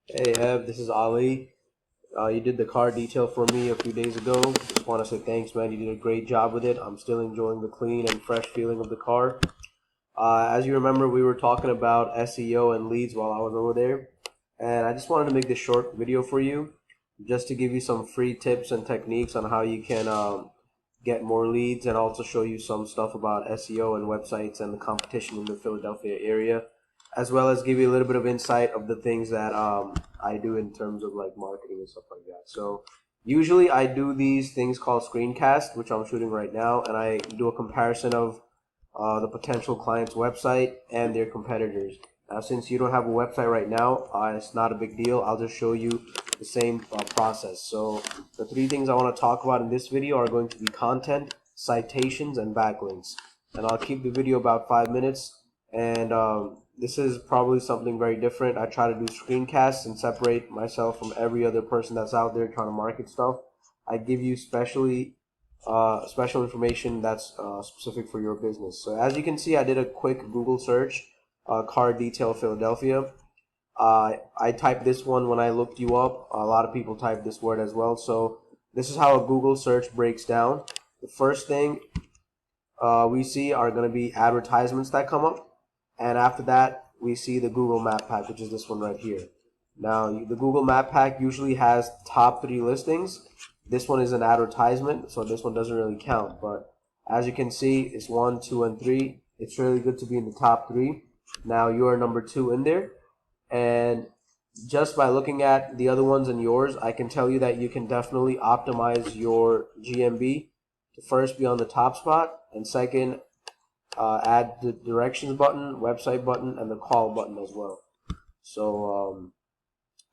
Hey Ev, this is Ali. You did the car detail for me a few days ago. Just want to say thanks, man. You did a great job with it. I'm still enjoying the clean and fresh feeling of the car. As you remember, we were talking about SEO and leads while I was over there. And I just wanted to make this short video for you, just to give you some free tips and techniques on how you can get more leads, and also show you some stuff about SEO and websites and the competition in the Philadelphia area, as well as give you a little bit of insight of the things that I do in terms of like marketing and stuff like that. So usually I do these things called screencast, which I'm shooting right now, and I do a comparison of the potential client's website and their competitors. Now, since you don't have a website right now, it's not a big deal. I'll just show you the same process. So the three things I want to talk about in this video are going to be content, citations, and backlinks. And I'll keep the video about 5 minutes. And this is probably something very different. I try to do screencasts and separate myself from every other person that's out there trying to market stuff. I give you special information that's specific for your business. So as you can see, I did a quick Google search, car detail Philadelphia. I typed this one when I looked you up. A lot of people type this word as well. So this is how a Google search breaks down. The first thing we see are going to be advertisements that come up. And after that, we see the Google Map Pack, which is this one right here. Now, the Google Map Pack usually has top 3 listings. This one is an advertisement, so this one doesn't really count. But as you can see, it's 1, 2, and 3. It's really good to be in the top 3. Now, you are number 2 in there. And just by looking at the other ones and yours, I can tell you that you can definitely optimize your GMB to first be on the top spot, and second, add the directions button, website button, and the call button as well. So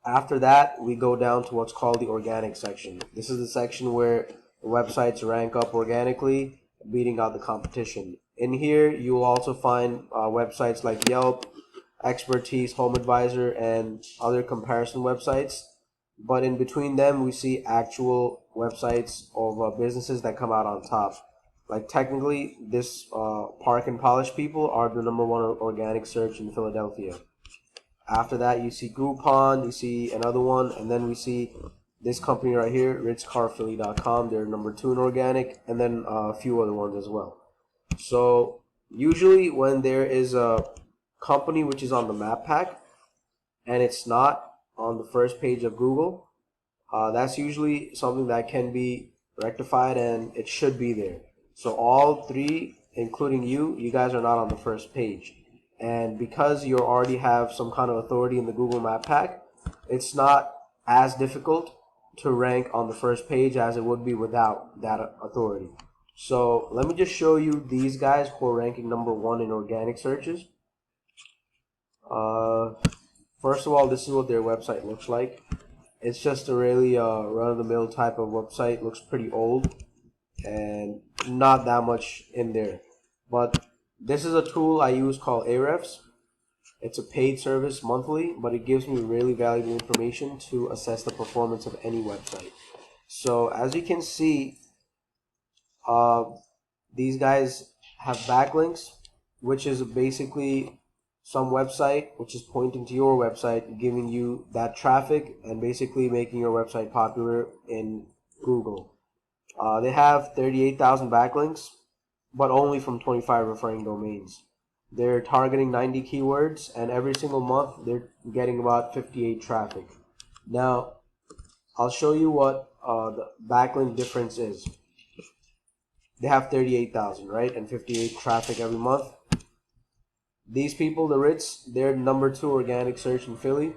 after that, we go down to what's called the organic section. This is the section where the websites rank up organically, beating out the competition. In here, you will also find websites like Yelp, Expertise, Home Advisor, and other comparison websites. But in between them, we see actual websites of businesses that come out on top. Like technically, this Park and Polish people are the #1 organic search in Philadelphia. After that, you see Groupon, you see another one, and then we see this company right here, richcarphilly.com. They're #2 in organic, and then a few other ones as well. So usually when there is a company which is on the map pack and it's not on the first page of Google, that's usually something that can be rectified, and it should be there. So all 3, including you guys are not on the first page. And because you already have some kind of authority in the Google Map Pack, it's not as difficult to rank on the first page as it would be without that authority. So let me just show you these guys who are ranking #1 in organic searches. First of all, this is what their website looks like. It's just a really run-of-the-mill type of website. It looks pretty old and not that much in there. But this is a tool I use called Ahrefs. It's a paid service monthly, but it gives me really valuable information to assess the performance of any website. So as you can see, these guys have backlinks, which is basically some website which is pointing to your website, giving you that traffic and basically making your website popular in Google. They have 38,000 backlinks, but only from 25 referring domains. They're targeting 90 keywords, and every single month they're getting about 58 traffic. Now, I'll show you what the backlink difference is. They have 38,000, right, and 58 traffic every month. These people, the Ritz, they're #2 organic search in Philly,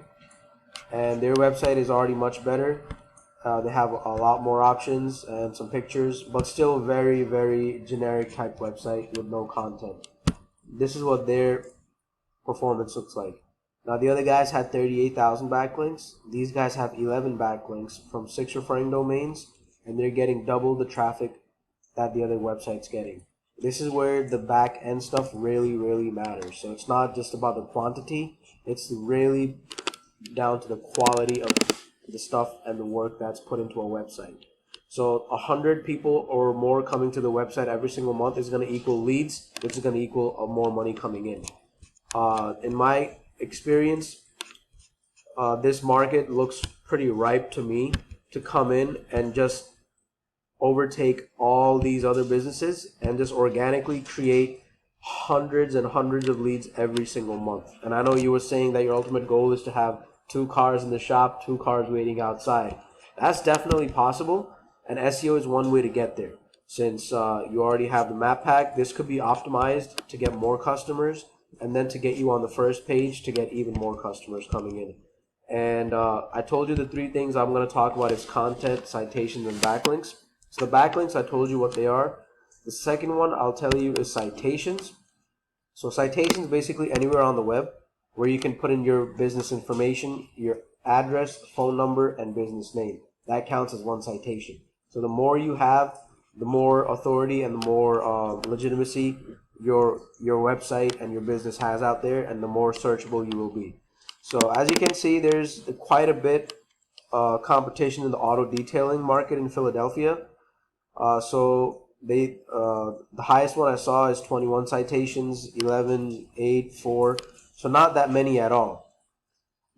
and their website is already much better. They have a lot more options and some pictures, but still very, very generic type website with no content. This is what their performance looks like. Now the other guys had 38,000 backlinks. These guys have 11 backlinks from 6 referring domains, and they're getting double the traffic that the other website's getting. This is where the back end stuff really, really matters. So it's not just about the quantity, it's really down to the quality of the stuff and the work that's put into a website. So 100 people or more coming to the website every single month is going to equal leads, which is going to equal more money coming in. In my experience, this market looks pretty ripe to me to come in and just overtake all these other businesses and just organically create hundreds and hundreds of leads every single month. And I know you were saying that your ultimate goal is to have 2 cars in the shop, 2 cars waiting outside. That's definitely possible, and SEO is one way to get there. Since you already have the map pack, this could be optimized to get more customers and then to get you on the first page to get even more customers coming in. And I told you the 3 things I'm going to talk about is content, citations, and backlinks. So the backlinks, I told you what they are. The second one I'll tell you is citations. So citations basically anywhere on the web where you can put in your business information, your address, phone number, and business name. That counts as 1 citation. So the more you have, the more authority and the more legitimacy your website and your business has out there, and the more searchable you will be. So as you can see, there's quite a bit competition in the auto detailing market in Philadelphia. So the highest one I saw is 21 citations, 11, 8, 4. So not that many at all.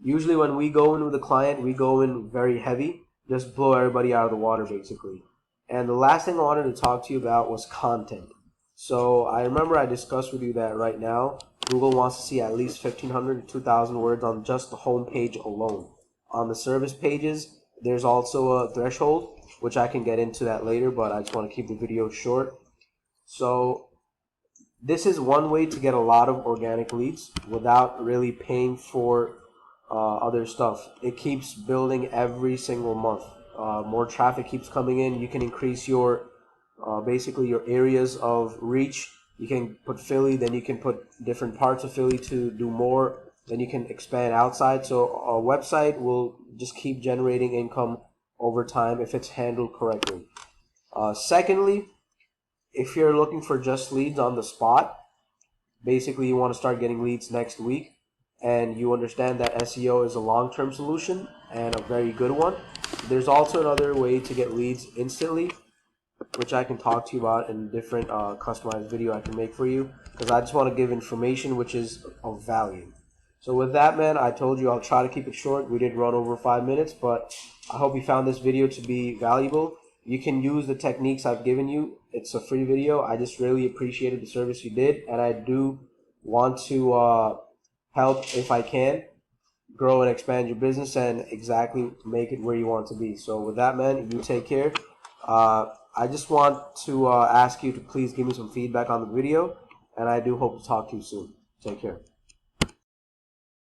Usually when we go in with a client, we go in very heavy, just blow everybody out of the water basically. And the last thing I wanted to talk to you about was content. So I remember I discussed with you that right now, Google wants to see at least 1,500 to 2,000 words on just the home page alone. On the service pages, there's also a threshold, which I can get into that later, but I just want to keep the video short. So this is one way to get a lot of organic leads without really paying for other stuff. It keeps building every single month. More traffic keeps coming in. You can increase your basically your areas of reach. You can put Philly, then you can put different parts of Philly to do more. Then you can expand outside. So a website will just keep generating income over time if it's handled correctly. Secondly, if you're looking for just leads on the spot, basically you want to start getting leads next week, and you understand that SEO is a long-term solution and a very good one. There's also another way to get leads instantly, which I can talk to you about in a different customized video I can make for you, because I just want to give information which is of value. So with that, man, I told you I'll try to keep it short. We did run over 5 minutes, but I hope you found this video to be valuable. You can use the techniques I've given you. It's a free video. I just really appreciated the service you did, and I do want to help, if I can, grow and expand your business and exactly make it where you want to be. So with that, man, you take care. I just want to ask you to please give me some feedback on the video, and I do hope to talk to you soon. Take care.